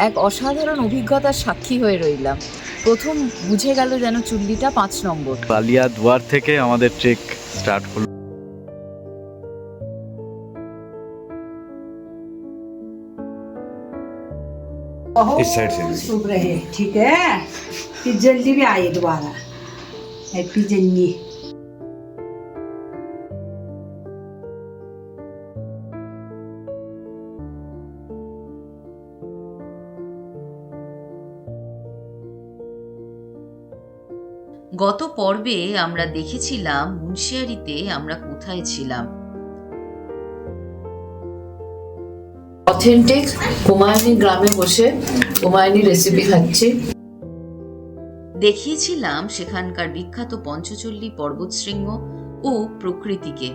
এক অসাধারণ অভিজ্ঞতার সাক্ষী হয়ে রইলাম। প্রথম বুঝে গেল যেন চুল্লিটা 5 নম্বর। বালিয়া দুয়ার থেকে আমাদের ট্রেক স্টার্ট হলো। इस साइड से सूख रहे ठीक है, फिर जल्दी भी आए दोबारा हैप्पी जर्नी। গত পর্বে আমরা দেখেছিলাম মুন্সিয়ারিতে আমরা কোথায় ছিলাম। অথেন্টিক কুমায়ুনি গ্রামে বসে কুমায়ুনি রেসিপি খাচ্ছি। দেখিয়েছিলাম সেখানকার বিখ্যাত পঞ্চচল্লী পর্বতশৃঙ্গ ও প্রকৃতিকে।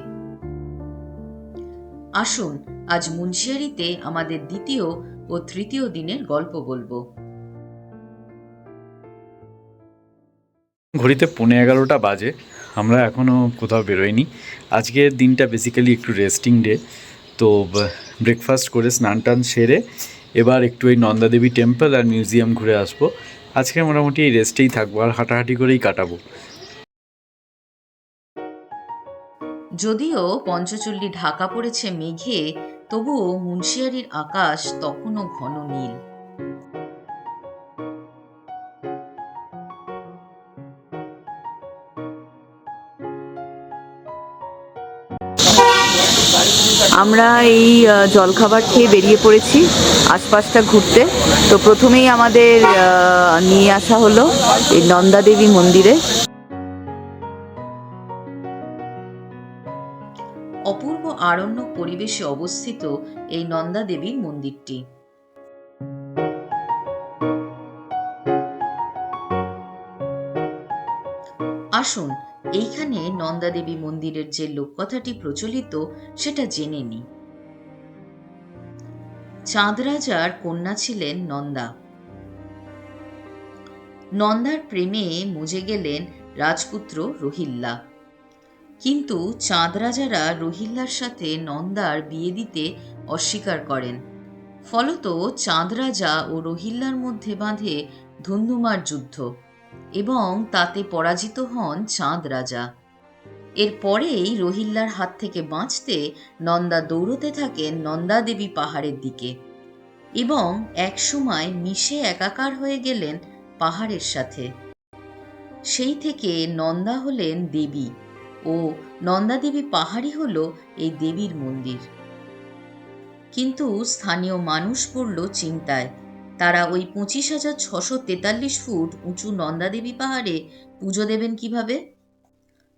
আসুন আজ মুন্সিয়ারিতে আমাদের দ্বিতীয় ও তৃতীয় দিনের গল্প বলবো। ঘড়িতে 11:15 বাজে, আমরা এখনও কোথাও বেরোইনি। আজকের দিনটা বেসিক্যালি একটু রেস্টিং ডে। তো ব্রেকফাস্ট করে স্নান টান সেরে এবার একটু এই নন্দাদেবী টেম্পল আর মিউজিয়াম ঘুরে আসবো। আজকে মোটামুটি এই রেস্টেই থাকবো আর হাঁটাহাঁটি করেই কাটাবো। যদিও পঞ্চচল্লী ঢাকা পড়েছে মেঘে, তবুও মুন্সিয়ারির আকাশ তখনও ঘন নীল। আমরা এই জলখাবার খেয়ে বেরিয়ে পড়েছি আশপাশটা ঘুরতে। তো প্রথমেই আমাদের নিয়ে আসা হলো এই নন্দাদেবী মন্দিরে। অপূর্ব আরণ্যক পরিবেশে অবস্থিত এই নন্দা দেবীর মন্দিরটি। আসুন এইখানে নন্দা দেবী মন্দিরের যে লোককথাটি প্রচলিত সেটা জেনে নিই। চাঁদ রাজার কন্যা ছিলেন নন্দা। নন্দার প্রেমে মজে গেলেন রাজপুত্র রহিল্লা, কিন্তু চাঁদ রাজারা রহিল্লার সাথে নন্দার বিয়ে দিতে অস্বীকার করেন। ফলত চাঁদ রাজা ও রহিল্লার মধ্যে বাঁধে ধুন্ধুমার যুদ্ধ এবং তাতে পরাজিত হন চাঁদ রাজা। এরপরেই রহিল্লার হাত থেকে বাঁচতে নন্দা দৌড়তে থাকেন নন্দা দেবী পাহাড়ের দিকে এবং একসময় মিশে একাকার হয়ে গেলেন পাহাড়ের সাথে। সেই থেকে নন্দা হলেন দেবী ও নন্দা দেবী পাহাড়ই হল এই দেবীর মন্দির। কিন্তু স্থানীয় মানুষ পড়ল চিন্তায়। তারা ওই 25,643 ফুট উঁচু নন্দা দেবী পাহাড়ে পুজো দেবেন কিভাবে?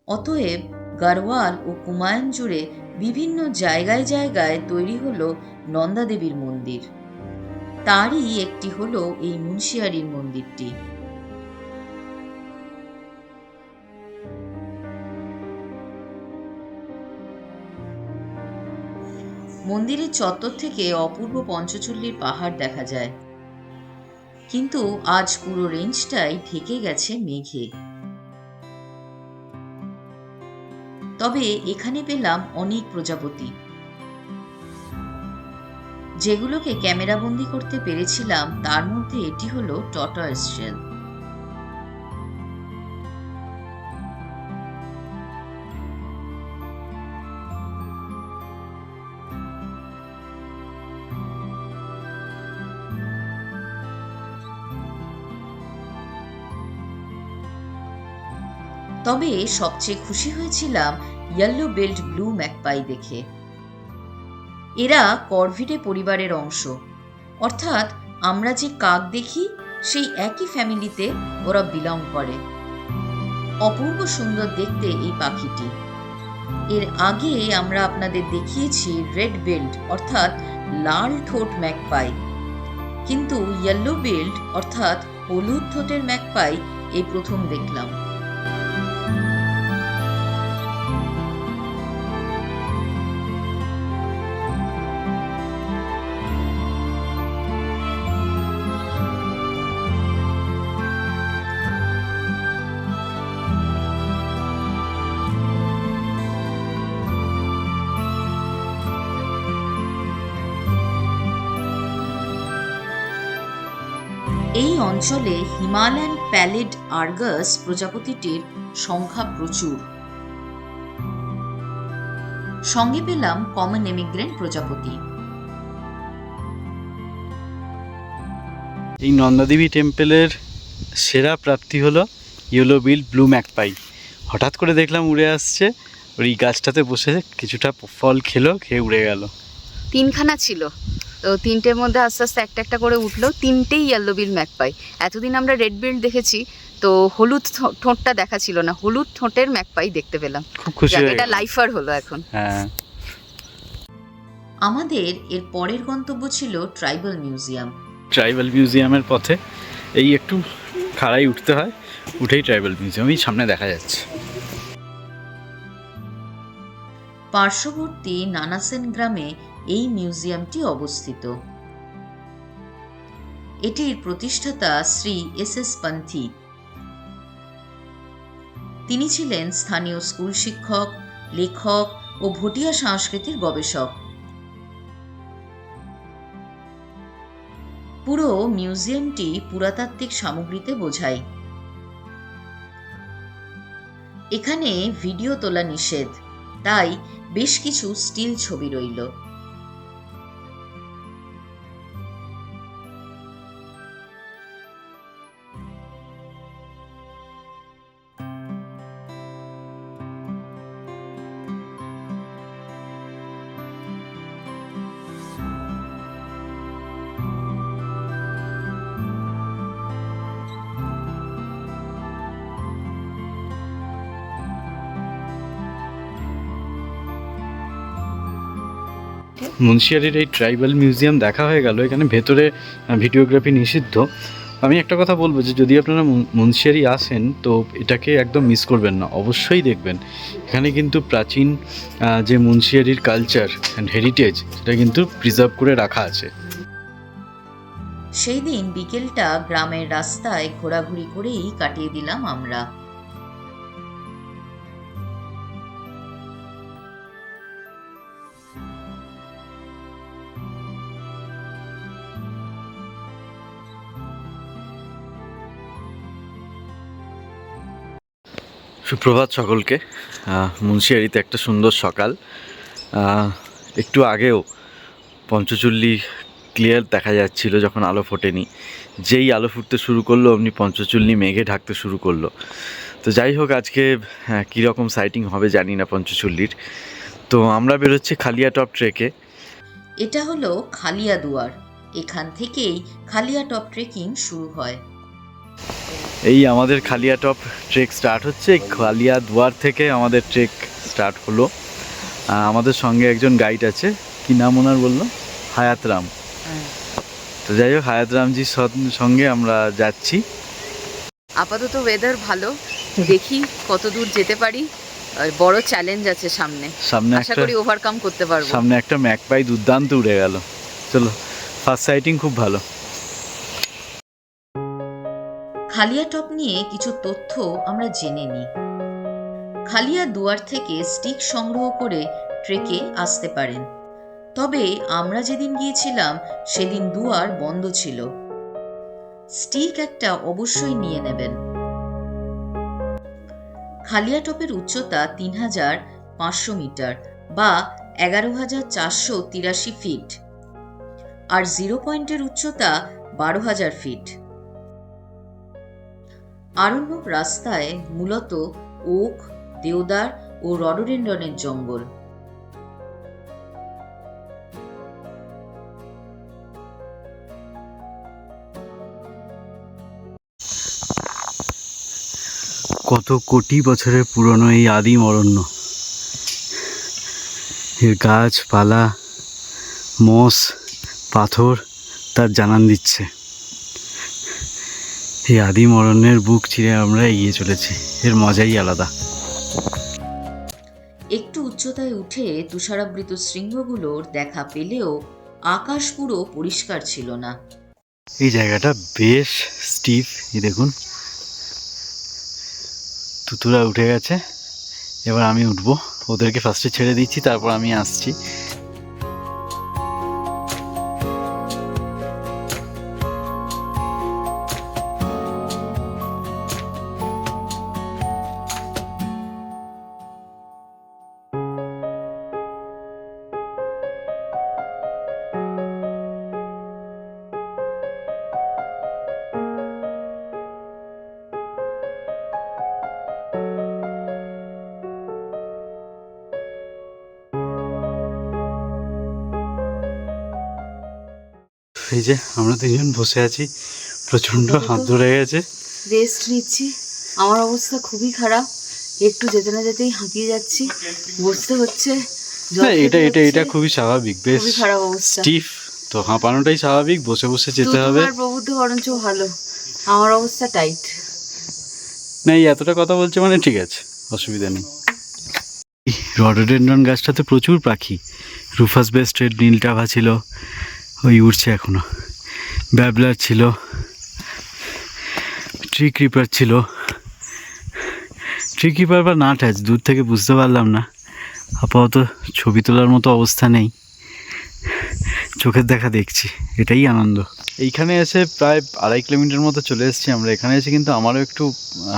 অতএব গাড়ওয়াল ও কুমায়ুন জুড়ে বিভিন্ন জায়গায় জায়গায় তৈরি হলো নন্দা দেবীর মন্দির। তারই একটি হলো এই মুন্সিয়ারির মন্দিরটি। মন্দিরের চত্বর থেকে অপূর্ব পঞ্চচল্লীর পাহাড় দেখা যায়, কিন্তু আজ পুরো রেঞ্জটাই ঢেকে গেছে মেঘে। তবে এখানে পেলাম অনেক প্রজাপতি, যেগুলোকে ক্যামেরাবন্দি করতে পেরেছিলাম। তার মধ্যে এটি হলো টর্টয়েস শেল। তবে সবচেয়ে খুশি হয়েছিলাম ইয়েলো বেল্ট ব্লু ম্যাকপাই দেখে। এরা কর্ভিডে পরিবারের অংশ, অর্থাৎ আমরা যে কাক দেখি সেই একই ফ্যামিলিতে ওরা বিলং করে। অপূর্ব সুন্দর দেখতে এই পাখিটি। এর আগে আমরা আপনাদের দেখিয়েছি রেড বেল্ট অর্থাৎ লাল ঠোঁট ম্যাকপাই, কিন্তু ইয়েলো বেল্ট অর্থাৎ হলুদ ঠোঁটের ম্যাকপাই এই প্রথম দেখলাম। এই অঞ্চলে হিমালয়ান প্যালিড আর্গাস প্রজাপতিটির সংখ্যা প্রচুর। সঙ্গে পেলাম কমন এমিগ্রেন্ট প্রজাপতি। এই নন্দাদেবী টেম্পেলের সেরা প্রাপ্তি হলো ইয়েলো বিল ব্লু ম্যাকপাই। হঠাৎ করে দেখলাম উড়ে আসছে, ওই গাছটাতে বসে কিছুটা ফল খেলো, খেয়ে উড়ে গেল। তিনখানা ছিল, তো তিনটের মধ্যে আস্তে আস্তে একটা একটা করে উঠলো, তিনটেই ইয়েলো বিল ম্যাকপাই। এতদিন আমরা রেড বিল্ড দেখেছি, তো হলুদ ঠোঁটটা দেখা ছিল না, হলুদ ঠোঁটের ম্যাকপাই দেখতে পেলাম। খুব খুশি হয়ে এটা গেলাম। লাইফার হলো এখন। হ্যাঁ, আমাদের এর পরের গন্তব্য ছিল ট্রাইবাল মিউজিয়াম। ট্রাইবাল মিউজিয়ামের পথে এই একটু খাড়াই উঠতে হয়, উঠেই ট্রাইবাল মিউজিয়াম এই সামনে দেখা যাচ্ছে। পার্শ্ববর্তী নানাসেন গ্রামে এই মিউজিয়ামটি অবস্থিত। এটির প্রতিষ্ঠাতা শ্রী এস পান্থি। তিনি ছিলেন স্থানীয় স্কুল শিক্ষক, লেখক ও ভুটিয়া সংস্কৃতির গবেষক। পুরো মিউজিয়ামটি পুরাতাত্ত্বিক সামগ্রীতে বোঝায়। এখানে ভিডিও তোলা নিষেধ, তাই বেশ কিছু স্টিল ছবি রইল। মুন্সিয়ারির এই ট্রাইবাল মিউজিয়াম দেখা হয়ে গেল। এখানে ভেতরে ভিডিওগ্রাফি নিষিদ্ধ। আমি একটা কথা বলবো যে যদি আপনারা মুন্সিয়ারি আসেন তো এটাকে একদম মিস করবেন না, অবশ্যই দেখবেন। এখানে কিন্তু প্রাচীন যে মুন্সিয়ারির কালচার অ্যান্ড হেরিটেজ সেটা কিন্তু প্রিজার্ভ করে রাখা আছে। সেই দিন বিকেলটা গ্রামের রাস্তায় ঘোরাঘুরি করেই কাটিয়ে দিলাম আমরা। সুপ্রভাত সকলকে। মুন্সিয়ারিতে একটা সুন্দর সকাল। একটু আগেও পঞ্চচুল্লি ক্লিয়ার দেখা যাচ্ছিল যখন আলো ফোটেনি। যেই আলো ফুটতে শুরু করলো অমনি পঞ্চচুল্লি মেঘে ঢাকতে শুরু করলো। তো যাই হোক, আজকে কীরকম সাইটিং হবে জানি না পঞ্চচুল্লির। তো আমরা বেরোচ্ছি খালিয়াটপ ট্রেকে। এটা হলো খালিয়া দুয়ার। এখান থেকেই খালিয়া টপ ট্রেকিং শুরু হয়। এই আমাদের খালিয়াটপ ট্রেক স্টার্ট হচ্ছে। খালিয়া দুয়ার থেকে আমাদের ট্রেক স্টার্ট হলো। আমাদের সঙ্গে একজন গাইড আছে, কি নাম ওনার বললো? হায়াতরাম। তো যাই হোক, হায়াতরামজির সঙ্গে আমরা যাচ্ছি। আপাতত ওয়েদার ভালো, দেখি কত দূর যেতে পারি। বড় চ্যালেঞ্জ আছে সামনে, আশা করি ওভারকাম করতে পারবো। সামনে একটা ম্যাকপাই দুর্দান্ত উড়ে গেল। চলো, ফার্স্ট সাইটিং খুব ভালো। খালিয়া টপ নিয়ে কিছু তথ্য আমরা জেনে নিই। খালিয়া দুয়ার থেকে স্টিক সংগ্রহ করে ট্রেকে আসতে পারেন, তবে আমরা যেদিন গিয়েছিলাম সেদিন দুয়ার বন্ধ ছিল। স্টিক একটা অবশ্যই নিয়ে নেবেন। খালিয়া টপের উচ্চতা ৩৫০০ মিটার বা ১১,৪৮৩ ফিট, আর জিরো পয়েন্টের উচ্চতা ১২,০০০ ফিট। আরণ্যক রাস্তায় মূলত ওক, দেওদার ও রডোডেন্ড্রনের জঙ্গল। কত কোটি বছরের পুরনো এই আদিম অরণ্য। এর গাছপালা, মোস, পাথর তার জানান দিচ্ছে। এই আদিম অরণ্যের বুক চিরে আমরা এগিয়ে চলেছি, এর মজাই আলাদা। একটু উচ্চতায় উঠে তুষারাবৃত শৃঙ্গগুলোর দেখা পেলেও আকাশ পুরো পরিষ্কার ছিল না। এই জায়গাটা বেশ স্টিফ। এই দেখুন, তুতুরা উঠে গেছে, এবার আমি উঠবো। ওদেরকে ফার্স্টে ছেড়ে দিচ্ছি, তারপর আমি আসছি। এই যে আমরা তিনজন বসে আছি, প্রচণ্ড হাত ধরে গেছে। রেস্ট নিচ্ছি। আমার অবস্থা খুবই খারাপ, একটু যেতে না যেতেই হাঁপিয়ে যাচ্ছি, বসতে হচ্ছে, জল না এটা খেতে এটা হচ্ছে। এটা খুবই স্বাভাবিক, বেশ খুবই খারাপ অবস্থা। স্টিফ তো, হাঁপানোটাই স্বাভাবিক, বসে বসে যেতে হবে। আর প্রবুদ্ধ বরঞ্চ ভালো, আমার অবস্থা টাইট। না এই এতটা কথা বলছে মানে ঠিক আছে, অসুবিধা নেই। রডোডেনড্রন গাছটাতে প্রচুর পাখি, রুফাস বেস্টেড নীলটাভা ছিল, ওই উড়ছে এখনো, ব্যাবলার ছিল, ট্রি ক্রিপার ছিল। ট্রি ক্রিপার বা নাট আছে দূর থেকে বুঝতে পারলাম না, আপাতত ছবি তোলার মতো অবস্থা নেই, চোখের দেখা দেখছি, এটাই আনন্দ। এইখানে এসে প্রায় 2.5 কিলোমিটার মতো চলে এসেছি আমরা। এখানে এসে কিন্তু আমারও একটু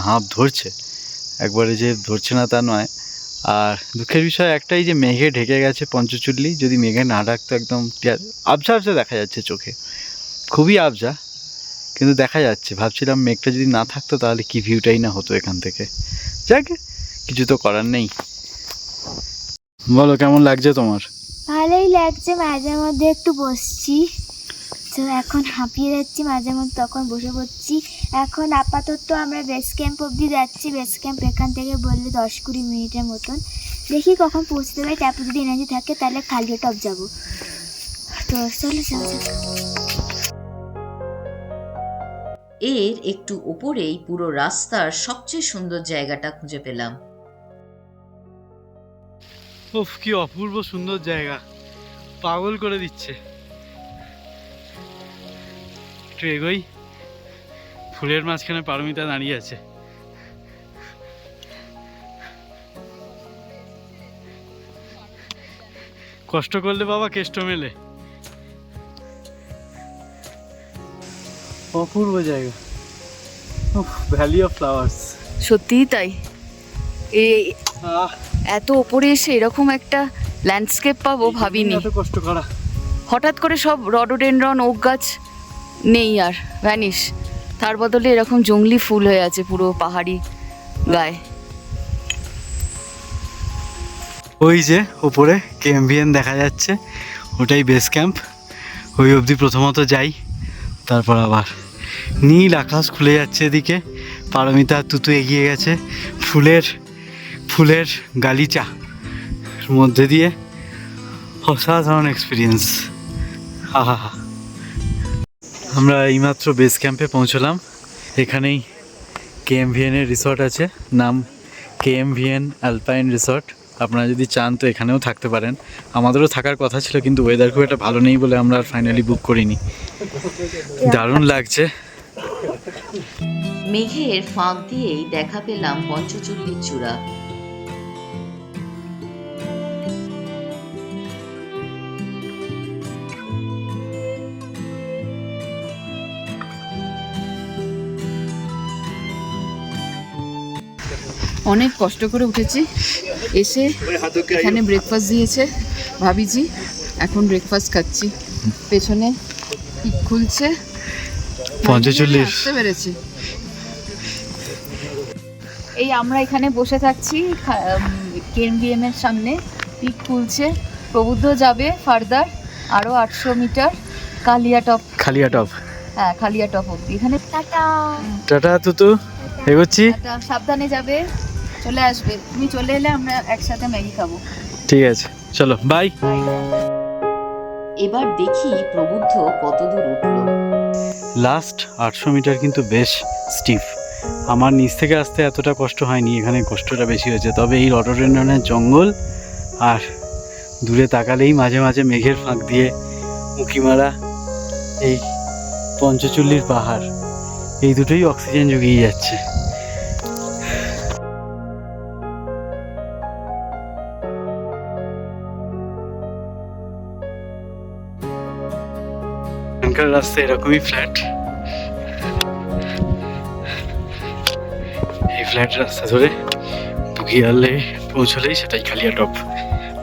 হাঁপ ধরছে, একবারে যে ধরছে না তা নয়। আর দুঃখের বিষয় একটাই যে মেঘে ঢেকে গেছে পঞ্চচুল্লি, যদি মেঘে না ঢাকতো একদম আবঝা আবঝা দেখা যাচ্ছে চোখে, খুবই আবঝা, কিন্তু দেখা যাচ্ছে। ভাবছিলাম মেঘটা যদি না থাকতো তাহলে কি ভিউটাই না হতো এখান থেকে। যাক, কিছু তো করার নেই। বলো কেমন লাগছে তোমার? ভালোই লাগছে, মাঝে মধ্যে একটু বসছি তো, এখন হাঁপিয়ে যাচ্ছি, মাঝে মধ্যে তখন বসে পড়ছি। এখন আপাতত আমরা বেস ক্যাম্প অবধি যাচ্ছি। বেস ক্যাম্প এখান থেকে বললে 10-20 মিনিটের মতন, দেখি কখন পৌঁছতে পারি। তারপর যদি এনার্জি থাকে তাহলে খালি টপ যাবো। তো চলো চলো। এর একটু ওপরেই পুরো রাস্তার সবচেয়ে সুন্দর জায়গাটা খুঁজে পেলাম। উফ, কি অপূর্ব সুন্দর জায়গা, পাগল করে দিচ্ছে। একটু এগোই, ফুলের মাঝখানে পারমিতা দাঁড়িয়ে আছে। কষ্ট করলে বাবা কেষ্ট মেলে। অপূর্ব জায়গা, ভ্যালি অফ ফ্লাওয়ার্স। সত্যিই তাই, এই এত ওপরে এসে এরকম একটা ল্যান্ডস্কেপ পাবো ভাবিনি। এত কষ্ট করা, হঠাৎ করে সব রডোডেনড্রন ওক গাছ নেই আর, ভ্যানিশ, তার বদলে এরকম জংলি ফুল হয়ে আছে পুরো পাহাড়ি গায়ে। ওই যে ওপরে কেএমভিএন দেখা যাচ্ছে, ওটাই বেস ক্যাম্প। ওই অবধি প্রথমত যাই, তারপর আবার নীল আকাশ খুলে যাচ্ছে এদিকে। পারমিতা তুতু এগিয়ে গেছে ফুলের গালিচা মধ্যে দিয়ে। অসাধারণ এক্সপিরিয়েন্স, আহা। আমরা এইমাত্র বেস ক্যাম্পে পৌঁছলাম। এখানেই কেএমভিএন এর রিসর্ট আছে, নাম কেএমভিএন অ্যালপাইন রিসর্ট। আপনারা যদি চান তো এখানেও থাকতে পারেন। আমাদেরও থাকার কথা ছিল, কিন্তু ওয়েদার খুব একটা ভালো নেই বলে আমরা আর ফাইনালি বুক করিনি। দারুণ লাগছে। মেঘের ফাঁক দিয়েই দেখা পেলাম পঞ্চচুল্লির চূড়া। অনেক কষ্ট করে উঠেছি, এসে এখানে ব্রেকফাস্ট দিয়েছে ভাবিজি, এখন ব্রেকফাস্ট খাচ্ছি। পেছনে পিক খুলছে, পঞ্চচল্লিশ আসতে পেরেছি। এই আমরা এখানে বসে থাকছি কেএমভিএম এর সামনে, পিক খুলছে। প্রবুদ্ধ যাবে ফার্দার আরো 800 মিটার কালিয়াটপ। হ্যাঁ, কালিয়াটপ অব্দি। এখানে টাটা। টাটা তুতু, এগোচ্ছি। সাবধানে যাবে, চলে আসবে। তুমি চলে এলে আমরা একসাথে ম্যাগি খাবো। ঠিক আছে, চলো বাই। এবার দেখি প্রবুদ্ধ কত দূর উঠল। লাস্ট 800 মিটার কিন্তু বেশ স্টিফ। আমার নিচ থেকে আসতে এতটা কষ্ট হয়নি, এখানে কষ্টটা বেশি হয়েছে। তবে এই রডোডেনড্রনের জঙ্গল আর দূরে তাকালেই মাঝে মাঝে মেঘের ফাঁক দিয়ে উঁকি মারা এই পঞ্চচল্লির পাহাড়, এই দুটোই অক্সিজেন জুগিয়ে যাচ্ছে। এখানকার রাস্তা এরকমই ফ্ল্যাট, এই ফ্ল্যাট রাস্তা ধরে বুগিয়ালে পৌঁছলেই সেটাই কালিয়াটপ।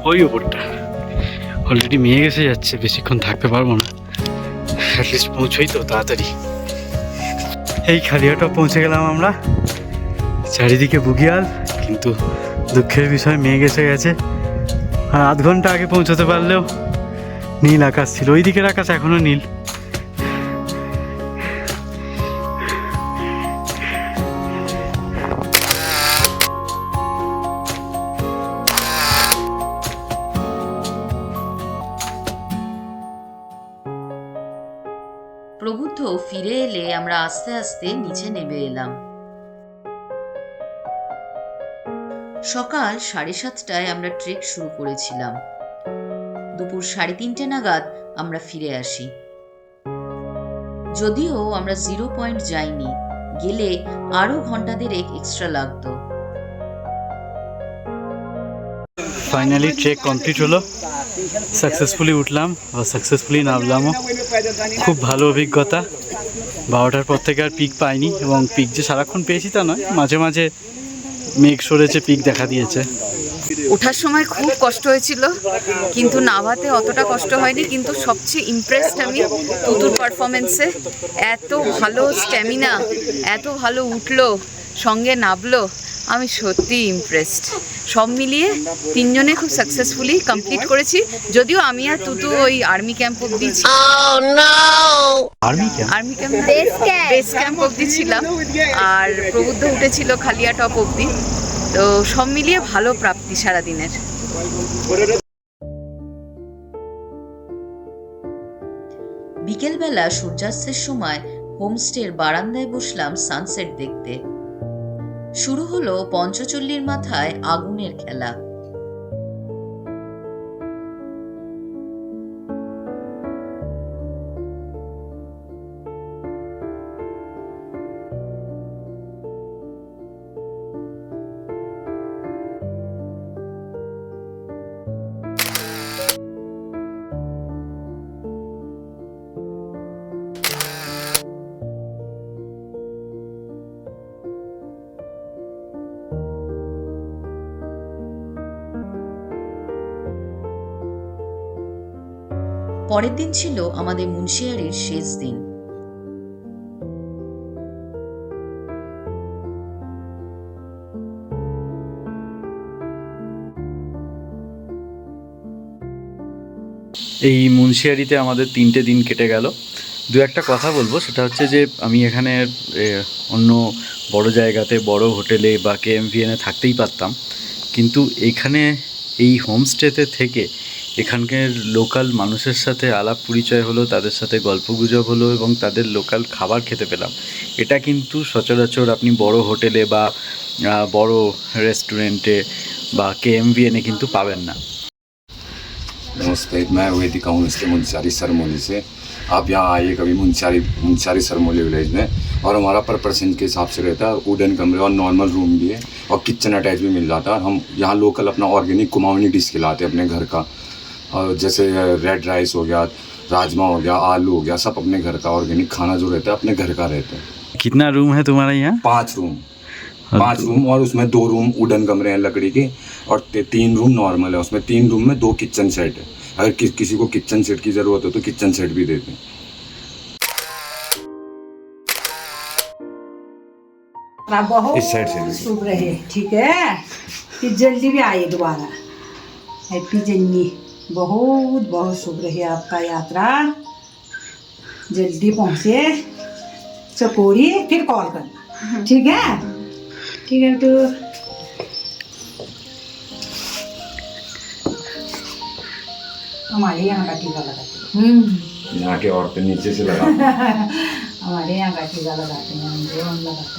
ওই ওপরটা অলরেডি মেঘ এসে যাচ্ছে, বেশিক্ষণ থাকতে পারবো না, অ্যাটলিস্ট পৌঁছোই তো তাড়াতাড়ি। এই কালিয়াটপ পৌঁছে গেলাম আমরা, চারিদিকে বুগিয়াল, কিন্তু দুঃখের বিষয় মেঘ এসে গেছে। আর আধ ঘন্টা আগে পৌঁছতে পারলেও নীল আকাশ ছিল, ওই দিকের আকাশ এখনো নীল, প্রবুদ্ধ ফিরে এলে আমরা আস্তে আস্তে নিচে নেমে এলাম। সকাল 7:30টায় আমরা ট্রেক শুরু করেছিলাম। দুপুর 3:30 নাগাদ আমরা ফিরে আসি। যদিও আমরা 0 পয়েন্ট যাইনি, গেলে আরো ঘন্টা দেড়েক এক্সট্রা লাগতো। ফাইনালি ট্রেক কমপ্লিট হলো, সাকসেসফুলি উঠলাম বা সাকসেসফুলি নামলামও। খুব ভালো অভিজ্ঞতা। 12টার পর থেকে আর পিক পাইনি, এবং পিক যে সারাক্ষণ পেয়েছি তা নয়, মাঝে মাঝে মেঘ সরেছে, পিক দেখা দিয়েছে। ওঠার সময় খুব কষ্ট হয়েছিল, কিন্তু নামাতে অতটা কষ্ট হয়নি। কিন্তু সবচেয়ে ইমপ্রেসড আমি তুতুর পারফরমেন্সে। এত ভালো স্ট্যামিনা, এত ভালো উঠলো, সঙ্গে নামলো, আমি সত্যি ইমপ্রেসড। সব মিলিয়ে তিনজনে খুব সাকসেসফুলি কমপ্লিট করেছি। যদিও আমি আর তুতু ওই আর্মি ক্যাম্প অব্দি আর্মি ক্যাম্প বেস ক্যাম্প অব্দি ছিলাম, আর প্রবুদ্ধ উঠেছিল খালিয়া টপ অব্দি। তো সব মিলিয়ে ভালো প্রাপ্তি সারাদিনের। বিকেলবেলা সূর্যাস্তের সময় হোমস্টের বারান্দায় বসলাম সানসেট দেখতে। শুরু হলো পঞ্চচল্লির মাথায় আগুনের খেলা। পরের দিন ছিল আমাদের মুন্সিয়ারির শেষ দিন। এই মুন্সিয়ারিতে আমাদের 3টে দিন কেটে গেল। দু একটা কথা বলবো, সেটা হচ্ছে যে আমি এখানে অন্য বড় জায়গাতে, বড় হোটেলে বা KMVN-এ থাকতেই পারতাম, কিন্তু এখানে এই হোমস্টেতে থেকে এখানকার লোকাল মানুষের সাথে আলাপ পরিচয় হলো, তাদের সাথে গল্পগুজব হলো, এবং তাদের লোকাল খাবার খেতে পেলাম। এটা কিন্তু সচরাচর আপনি বড় হোটেলে বা বড় রেস্টুরেন্টে বা KMVN-এ কিন্তু পাবেন না। नमस्ते, मैं वैदिक हूँ इसके मुंशियारी सरमौली से। आप यहाँ आइए कभी मुंशियारी सरमौली विलेज में, और हमारा पर पर्सन के हिसाब से रहता है। वुडन कमरे और नॉर्मल रूम भी है, और किचन अटैच भी मिल जाता है। हम यहाँ लोकल अपना ऑर्गेनिक कुमाऊनी डिश खिलाते हैं अपने घर का, और जैसे रेड राइस हो गया, राजमा हो गया, आलू हो गया, सब अपने घर का ऑर्गेनिक खाना जो रहता है अपने घर का रहता है। कितना रूम है तुम्हारा यहाँ? 5 रूम, और उसमें 2 रूम वुडन कमरे हैं लकड़ी के, और 3 रूम नॉर्मल है। उसमें 3 रूम में 2 किचन सेट है। अगर किसी को किचन सेट की ज़रूरत हो तो किचन सेट भी देते हैं। बहुत इस साइड से भी। शुभ रहे, ठीक है। फिर जल्दी भी आइए दोबारा। Happy journey. बहुत बहुत शुभ रहे आपका यात्रा। जल्दी पहुँचे चकोरी, फिर कॉल करना, ठीक है? ठीक है। तो हमारे यहाँ का टीका लगाते हैं। यहाँ के औरतें नीचे से लगा हमारे यहाँ का टीका लगाते हैं, हम लगाते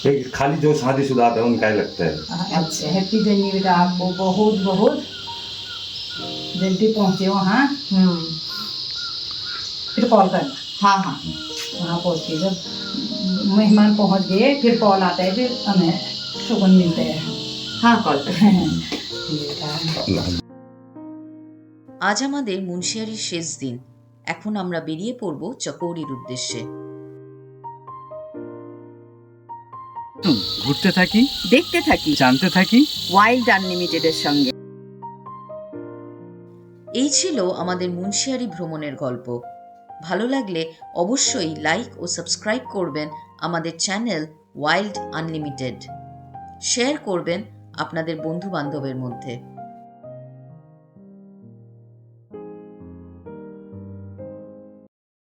हैं। खाली जो शादीशुदा है उनका ही लगता है। अच्छा, हैप्पी जर्नी बेटा, आपको बहुत बहुत जल्दी पहुँचे वहाँ। फिर कॉल करना। हाँ हाँ, वहाँ पहुँच के जब मेहमान पहुँच गए फिर कॉल आता है, फिर हमें सुकून मिलता है। हाँ कॉल আজ আমাদের মুন্সিয়ারির শেষ দিন। এখন আমরা বেরিয়ে পড়ব চকৌরির উদ্দেশ্যে। ঘুরতে থাকি, দেখতে থাকি জানতে থাকি ওয়াইল্ড আনলিমিটেডের সঙ্গে। এই ছিল আমাদের মুন্সিয়ারি ভ্রমণের গল্প। ভালো লাগলে অবশ্যই লাইক ও সাবস্ক্রাইব করবেন আমাদের চ্যানেল ওয়াইল্ড আনলিমিটেড। শেয়ার করবেন আপনাদের বন্ধু বান্ধবের মধ্যে।